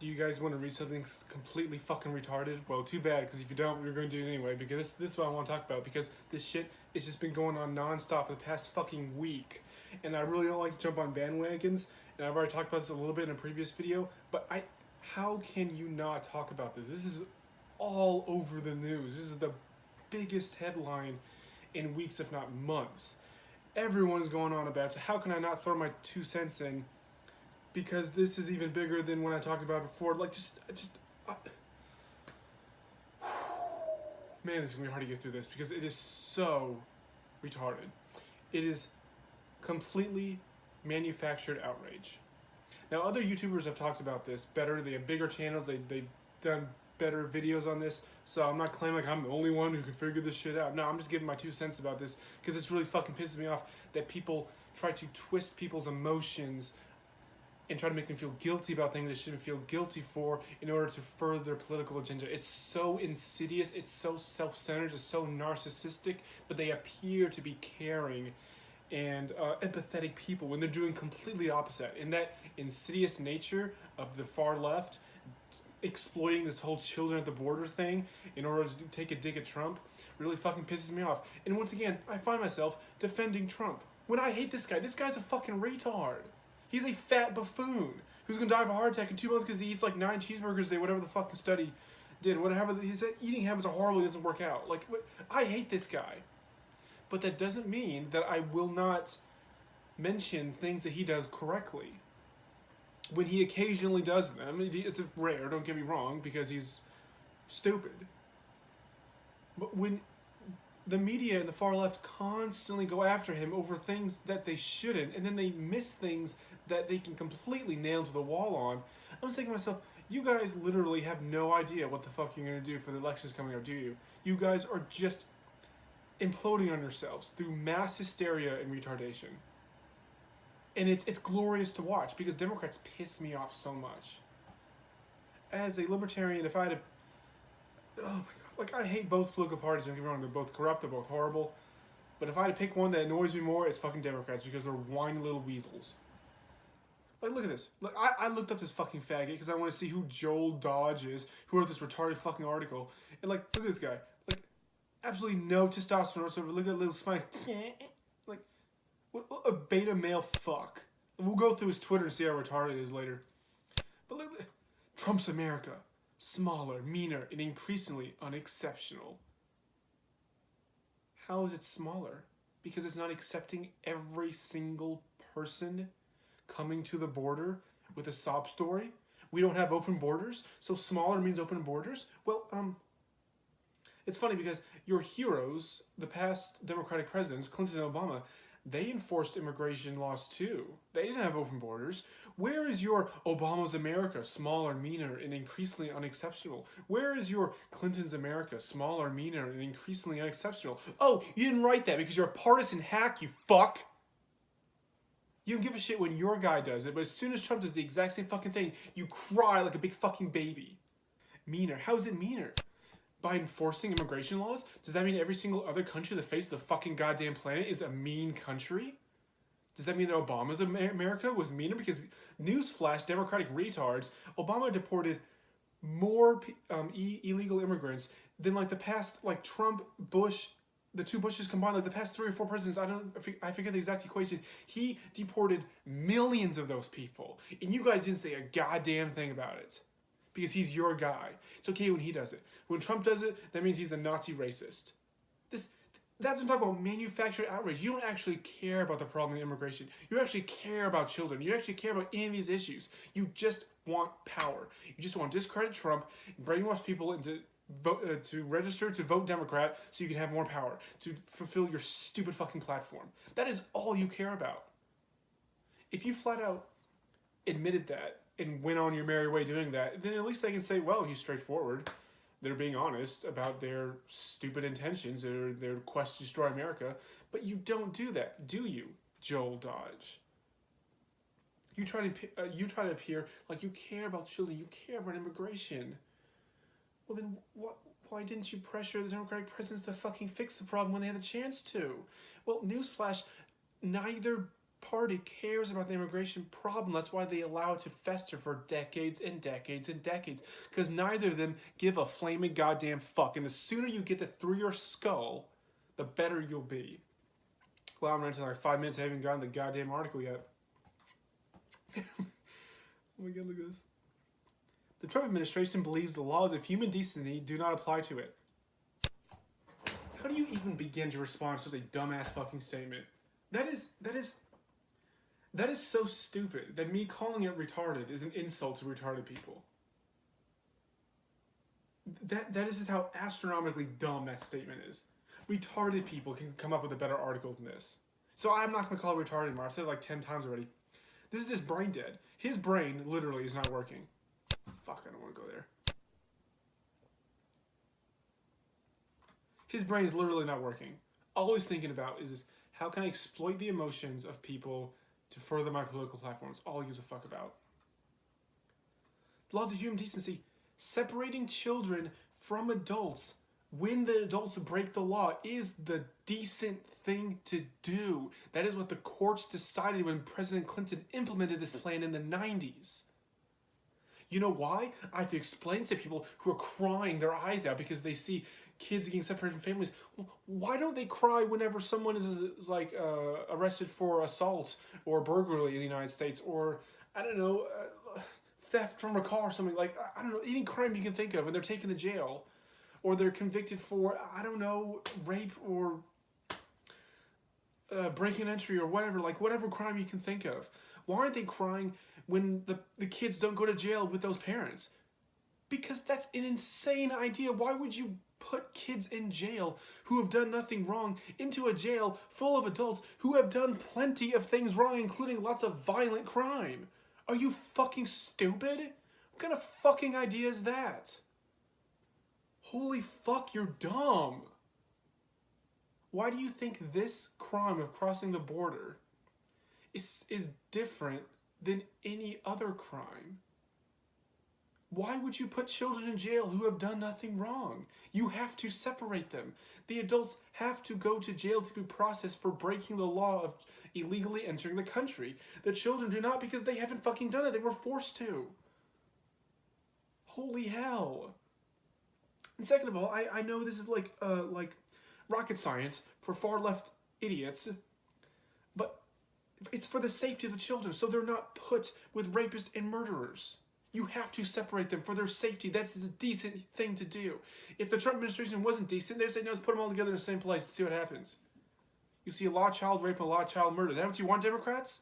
Do you guys want to read something completely fucking retarded? Well, too bad, because if you don't, we're going to do it anyway, because this is what I want to talk about, because this shit has just been going on nonstop for the past fucking week. And I really don't like to jump on bandwagons, and I've already talked about this a little bit in a previous video, but how can you not talk about this? This is all over the news. This is the biggest headline in weeks, if not months. Everyone's going on about it, so how can I not throw my 2 cents in? Because this is even bigger than when I talked about it before. Like, man, this is gonna be hard to get through this because it is so retarded. It is completely manufactured outrage. Now, other YouTubers have talked about this better. They have bigger channels. They've done better videos on this. So I'm not claiming like I'm the only one who can figure this shit out. No, I'm just giving my 2 cents about this because this really fucking pisses me off that people try to twist people's emotions and try to make them feel guilty about things they shouldn't feel guilty for in order to further their political agenda. It's so insidious, it's so self-centered, it's so narcissistic, but they appear to be caring and empathetic people when they're doing completely opposite. And that insidious nature of the far left exploiting this whole children at the border thing in order to take a dig at Trump really fucking pisses me off. And once again, I find myself defending Trump when I hate this guy. This guy's a fucking retard. He's a fat buffoon who's gonna die of a heart attack in 2 months because he eats like 9 cheeseburgers a day, whatever the fucking study did. Whatever, his eating habits are horrible, he doesn't work out. Like, I hate this guy. But that doesn't mean that I will not mention things that he does correctly. When he occasionally does them, it's rare, don't get me wrong, because he's stupid. But when the media and the far left constantly go after him over things that they shouldn't, and then they miss things that they can completely nail to the wall on, I'm saying to myself, you guys literally have no idea what the fuck you're going to do for the elections coming up, do you? You guys are just imploding on yourselves through mass hysteria and retardation. And it's glorious to watch because Democrats piss me off so much. As a libertarian, if I had to... Oh my god. Like, I hate both political parties, don't get me wrong, they're both corrupt, they're both horrible. But if I had to pick one that annoys me more, it's fucking Democrats because they're whiny little weasels. Like, look at this. Look, I looked up this fucking faggot because I want to see who Joel Dodge is, who wrote this retarded fucking article. And, like, look at this guy. Like, absolutely no testosterone whatsoever. Look at that little smile. Like, what a beta male fuck. We'll go through his Twitter and see how retarded it is later. But look, Trump's America. Smaller, meaner, and increasingly unexceptional. How is it smaller? Because it's not accepting every single person coming to the border with a sob story? We don't have open borders, so smaller means open borders? Well, it's funny because your heroes, the past Democratic presidents, Clinton and Obama, they enforced immigration laws too. They didn't have open borders. Where is your Obama's America, smaller, meaner, and increasingly unexceptional? Where is your Clinton's America, smaller, meaner, and increasingly unexceptional? Oh, you didn't write that because you're a partisan hack, you fuck! You don't give a shit when your guy does it, but as soon as Trump does the exact same fucking thing, you cry like a big fucking baby. Meaner. How is it meaner? By enforcing immigration laws? Does that mean every single other country on the face of the fucking goddamn planet is a mean country? Does that mean that Obama's America was meaner? Because, newsflash, Democratic retards, Obama deported more illegal immigrants than like the past, like Trump, Bush, the two Bushes combined, like the past 3 or 4 presidents, I forget the exact equation. He deported millions of those people. And you guys didn't say a goddamn thing about it. Because he's your guy. It's okay when he does it. When Trump does it, that means he's a Nazi racist. That's what I'm talking about, manufactured outrage. You don't actually care about the problem of immigration. You don't actually care about children. You don't actually care about any of these issues. You just want power. You just want to discredit Trump, brainwash people into to register to vote Democrat so you can have more power, to fulfill your stupid fucking platform. That is all you care about. If you flat out admitted that, and went on your merry way doing that, then at least they can say, well, he's straightforward. They're being honest about their stupid intentions, their quest to destroy America. But you don't do that, do you, Joel Dodge? You try to appear like you care about children, you care about immigration. Well, then why didn't you pressure the Democratic presidents to fucking fix the problem when they had the chance to? Well, newsflash, neither party cares about the immigration problem. That's why they allow it to fester for decades and decades and decades. Because neither of them give a flaming goddamn fuck. And the sooner you get that through your skull, the better you'll be. Well, I'm ranting like 5 minutes. I haven't gotten the goddamn article yet. Oh my god, look at this. The Trump administration believes the laws of human decency do not apply to it. How do you even begin to respond to such a dumbass fucking statement? That is so stupid that me calling it retarded is an insult to retarded people. That is just how astronomically dumb that statement is. Retarded people can come up with a better article than this. So I'm not going to call it retarded anymore. I've said it like 10 times already. This is just brain dead. His brain literally is not working. Fuck, I don't want to go there. His brain is literally not working. All he's thinking about is how can I exploit the emotions of people to further my political platforms. All he gives a fuck about. Laws of human decency. Separating children from adults when the adults break the law is the decent thing to do. That is what the courts decided when President Clinton implemented this plan in the 90s. You know why? I had to explain to people who are crying their eyes out because they see kids getting separated from families. Why don't they cry whenever someone is like arrested for assault or burglary in the United States, or I don't know, theft from a car or something, like I don't know, any crime you can think of, and they're taken to jail, or they're convicted for I don't know, rape or break-in entry or whatever, like whatever crime you can think of. Why aren't they crying when the kids don't go to jail with those parents? Because that's an insane idea. Why would you put kids in jail who have done nothing wrong into a jail full of adults who have done plenty of things wrong, including lots of violent crime? Are you fucking stupid? What kind of fucking idea is that? Holy fuck, you're dumb. Why do you think this crime of crossing the border is different than any other crime? Why would you put children in jail who have done nothing wrong? You have to separate them. The adults have to go to jail to be processed for breaking the law of illegally entering the country. The children do not, because they haven't fucking done it. They were forced to. Holy hell. And second of all, I know this is like rocket science for far left idiots, but it's for the safety of the children, so they're not put with rapists and murderers. You have to separate them for their safety. That's the decent thing to do. If the Trump administration wasn't decent, they'd say, no, let's put them all together in the same place and see what happens. You see a lot of child rape and a lot of child murder. Is that what you want, Democrats?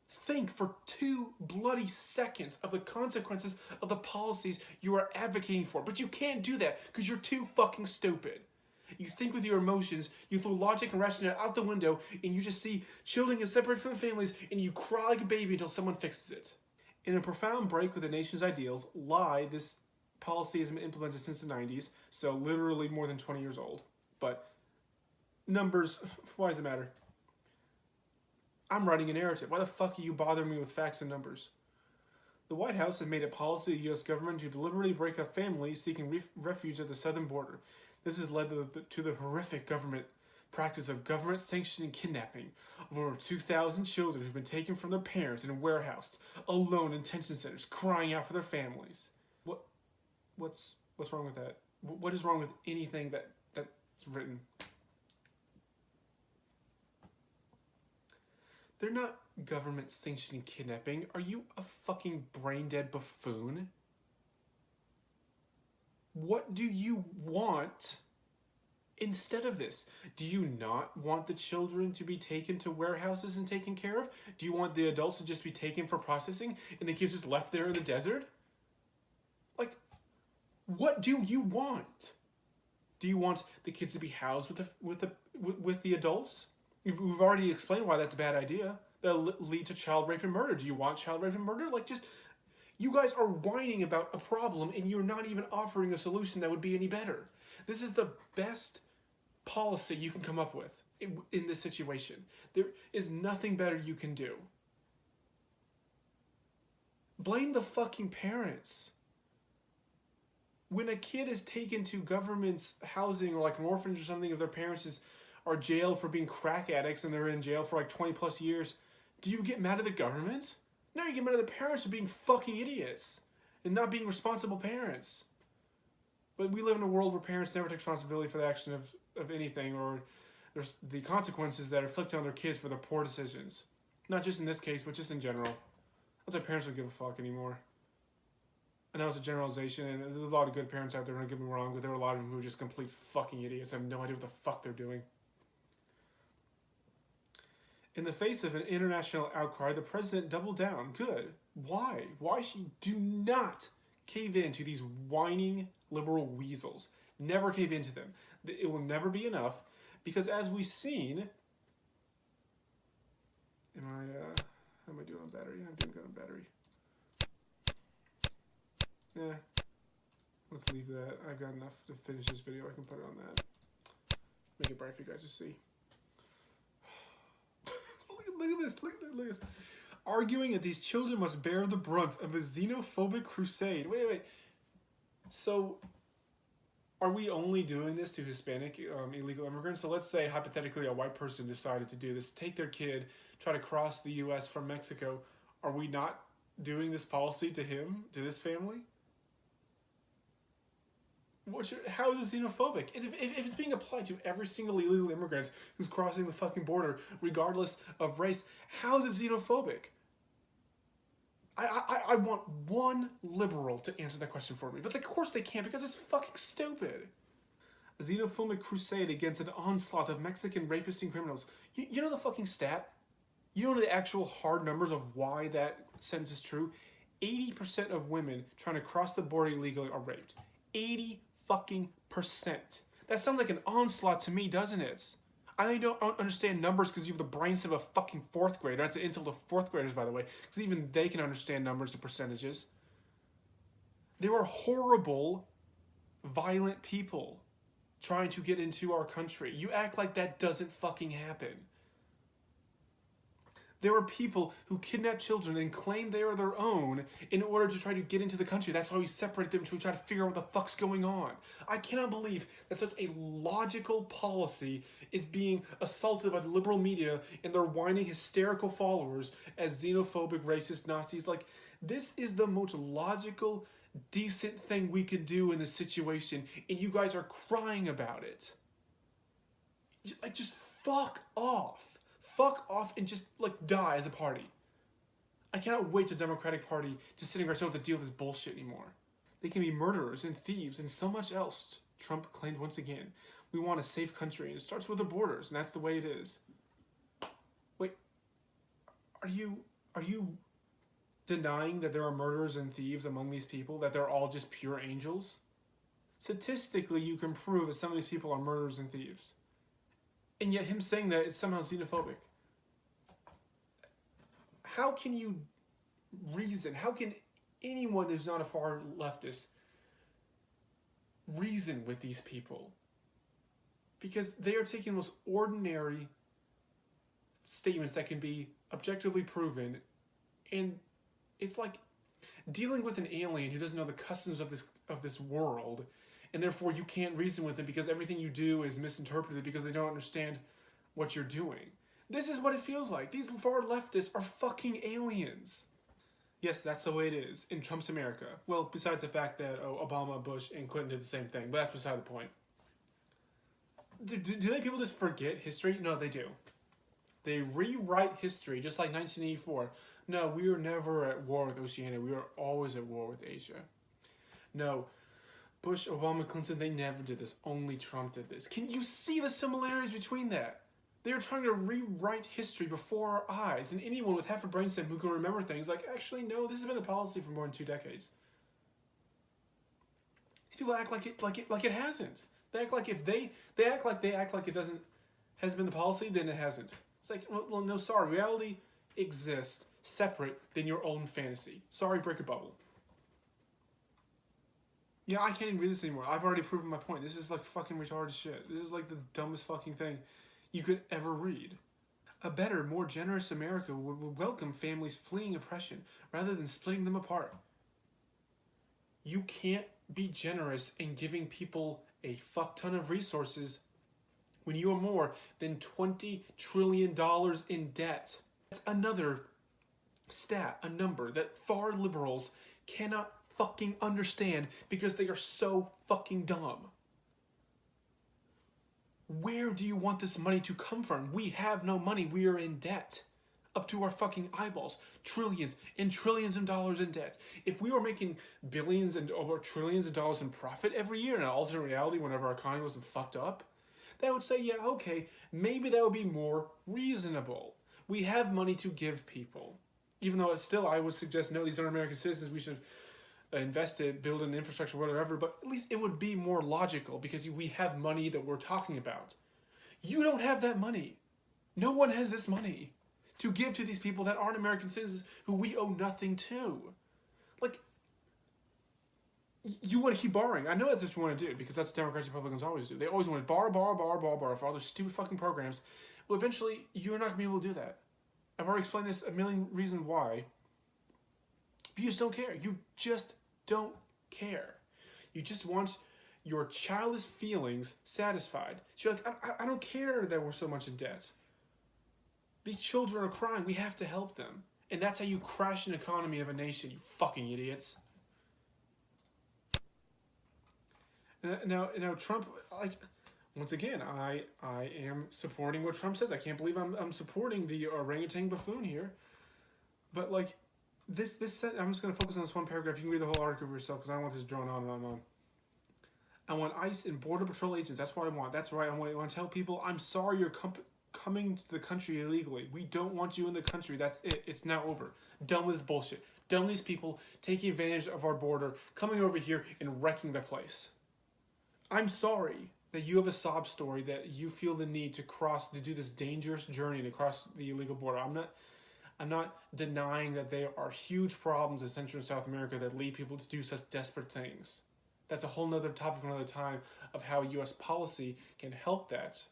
Think for 2 bloody seconds of the consequences of the policies you are advocating for. But you can't do that because you're too fucking stupid. You think with your emotions, you throw logic and rationale out the window, and you just see children get separated from their families, and you cry like a baby until someone fixes it. In a profound break with the nation's ideals, this policy has been implemented since the 90s, so literally more than 20 years old. But numbers, why does it matter? I'm writing a narrative. Why the fuck are you bothering me with facts and numbers? The White House has made it policy of the U.S. government to deliberately break up families seeking refuge at the southern border. This has led to the horrific government practice of government-sanctioned kidnapping of over 2,000 children who've been taken from their parents and warehoused alone in detention centers, crying out for their families. What's wrong with that? What is wrong with anything that's written? They're not government-sanctioned kidnapping. Are you a fucking brain-dead buffoon? What do you want instead of this? Do you not want the children to be taken to warehouses and taken care of? Do you want the adults to just be taken for processing and the kids just left there in the desert? Like, what do you want? Do you want the kids to be housed with the adults? We've already explained why that's a bad idea. That'll lead to child rape and murder. Do you want child rape and murder? Like, just, you guys are whining about a problem and you're not even offering a solution that would be any better. This is the best policy you can come up with in this situation. There is nothing better you can do. Blame the fucking parents. When a kid is taken to government's housing or like an orphanage or something, if their parents are jailed for being crack addicts and they're in jail for like 20 plus years, do you get mad at the government? No, you get mad at the parents for being fucking idiots and not being responsible parents. But we live in a world where parents never take responsibility for the action of anything, or there's the consequences that are inflicted on their kids for their poor decisions. Not just in this case, but just in general. That's why parents don't give a fuck anymore. I know it's a generalization, and there's a lot of good parents out there, don't get me wrong, but there are a lot of them who are just complete fucking idiots, have no idea what the fuck they're doing. In the face of an international outcry, the president doubled down. Good. Why? Why do not cave in to these whining liberal weasels. Never cave into them. It will never be enough, because as we've seen... how am I doing on battery? I'm doing good on battery. Yeah. Let's leave that. I've got enough to finish this video. I can put it on that. Make it bright for you guys to see. Look at this. Look at this. Arguing that these children must bear the brunt of a xenophobic crusade. Wait. So, are we only doing this to Hispanic illegal immigrants? So let's say, hypothetically, a white person decided to do this. Take their kid, try to cross the U.S. from Mexico. Are we not doing this policy to him, to this family? How is it xenophobic? If it's being applied to every single illegal immigrant who's crossing the fucking border, regardless of race, how is it xenophobic? I want one liberal to answer that question for me, but of course they can't, because it's fucking stupid. A xenophobic crusade against an onslaught of Mexican rapists and criminals. You know the fucking stat? You know the actual hard numbers of why that sentence is true? 80% of women trying to cross the border illegally are raped. 80% fucking percent. That sounds like an onslaught to me, doesn't it? I don't understand numbers because you have the brains of a fucking fourth grader. That's an insult to fourth graders, by the way, because even they can understand numbers and percentages. There are horrible, violent people trying to get into our country. You act like that doesn't fucking happen. There are people who kidnap children and claim they are their own in order to try to get into the country. That's why we separate them, to try to figure out what the fuck's going on. I cannot believe that such a logical policy is being assaulted by the liberal media and their whining, hysterical followers as xenophobic, racist Nazis. Like, this is the most logical, decent thing we could do in this situation, and you guys are crying about it. Like, just fuck off. Fuck off and just, like, die as a party. I cannot wait for the Democratic Party to sit and ourselves to deal with this bullshit anymore. They can be murderers and thieves and so much else, Trump claimed once again. We want a safe country, and it starts with the borders, and that's the way it is. Wait, are you denying that there are murderers and thieves among these people, that they're all just pure angels? Statistically, you can prove that some of these people are murderers and thieves. And yet him saying that is somehow xenophobic. How can you reason? How can anyone who's not a far leftist reason with these people? Because they are taking the most ordinary statements that can be objectively proven, and it's like dealing with an alien who doesn't know the customs of this world, and therefore you can't reason with them because everything you do is misinterpreted because they don't understand what you're doing. This is what it feels like. These far leftists are fucking aliens. Yes, that's the way it is in Trump's America. Well, besides the fact that Obama, Bush, and Clinton did the same thing, but that's beside the point. Do they people just forget history? No, they do. They rewrite history, just like 1984. No, we were never at war with Oceania. We were always at war with Asia. No, Bush, Obama, Clinton, they never did this. Only Trump did this. Can you see the similarities between that? They're trying to rewrite history before our eyes, and anyone with half a brainstem who can remember things like, actually, no, this has been the policy for more than 2 decades. These people act like it hasn't. They act like it hasn't been the policy, then it hasn't. It's like, well, no, sorry, reality exists separate than your own fantasy. Sorry, break a bubble. Yeah, I can't even read this anymore. I've already proven my point. This is like fucking retarded shit. This is like the dumbest fucking thing you could ever read. A better, more generous America would welcome families fleeing oppression rather than splitting them apart. You can't be generous in giving people a fuck ton of resources when you are more than $20 trillion in debt. That's another stat, a number that far liberals cannot fucking understand because they are so fucking dumb. Where do you want this money to come from? We have no money. We are in debt. Up to our fucking eyeballs. Trillions and trillions of dollars in debt. If we were making billions and over trillions of dollars in profit every year in an alternate reality whenever our economy wasn't fucked up, that would say, yeah, okay, maybe that would be more reasonable. We have money to give people. Even though it's still, I would suggest, no, these aren't American citizens, we should invest it, build an infrastructure, whatever, but at least it would be more logical because we have money that we're talking about. You don't have that money. No one has this money to give to these people that aren't American citizens who we owe nothing to. Like, you want to keep borrowing. I know that's what you want to do because that's what Democrats and Republicans always do. They always want to borrow for all their stupid fucking programs. Well, eventually, you're not going to be able to do that. I've already explained this a million reasons why. But you just don't care. You just don't care. You just want your childish feelings satisfied. So you're like, I don't care that we're so much in debt. These children are crying. We have to help them. And that's how you crash an economy of a nation, you fucking idiots. Now Trump, like, once again, I am supporting what Trump says. I can't believe I'm supporting the orangutan buffoon here. But, like, this I'm just going to focus on this one paragraph. You can read the whole article for yourself because I don't want this drone on and on and on. I want ICE and Border Patrol agents. That's what I want. That's right. I want to tell people, I'm sorry you're coming to the country illegally. We don't want you in the country. That's it. It's now over. Done with this bullshit. Done with these people taking advantage of our border, coming over here and wrecking the place. I'm sorry that you have a sob story that you feel the need to do this dangerous journey to cross the illegal border. I'm not denying that there are huge problems in Central and South America that lead people to do such desperate things. That's a whole nother topic for another time of how U.S. policy can help that.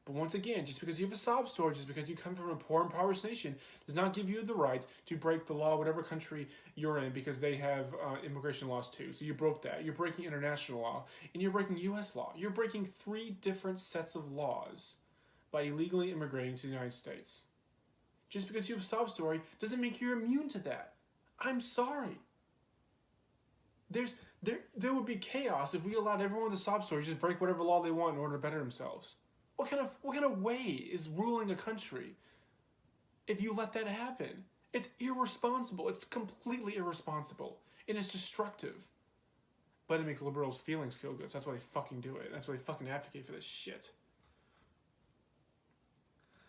But once again, just because you have a sob story, just because you come from a poor, impoverished nation, does not give you the right to break the law, whatever country you're in, because they have immigration laws too. So you broke that. You're breaking international law, and you're breaking U.S. law. You're breaking 3 different sets of laws by illegally immigrating to the United States. Just because you have a sob story doesn't make you immune to that. I'm sorry. There would be chaos if we allowed everyone with a sob story to just break whatever law they want in order to better themselves. What kind of way is ruling a country if you let that happen? It's irresponsible. It's completely irresponsible. And it's destructive. But it makes liberals' feelings feel good. So that's why they fucking do it. That's why they fucking advocate for this shit.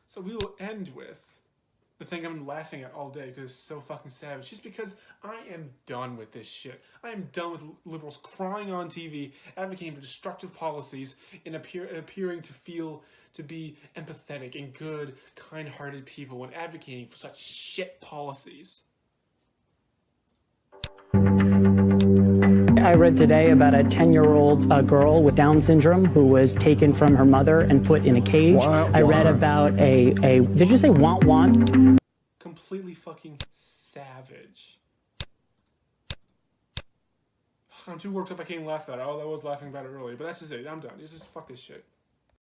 So we will end with the thing I'm laughing at all day because it's so fucking savage. Just because I am done with this shit. I am done with liberals crying on TV, advocating for destructive policies, and appearing to be empathetic and good, kind-hearted people when advocating for such shit policies. I read today about a 10-year-old girl with Down syndrome who was taken from her mother and put in a cage. I read about did you say want? Completely fucking savage. I'm too worked up I can't laugh about it. I was laughing about it earlier, but that's just it. I'm done. Just fuck this shit.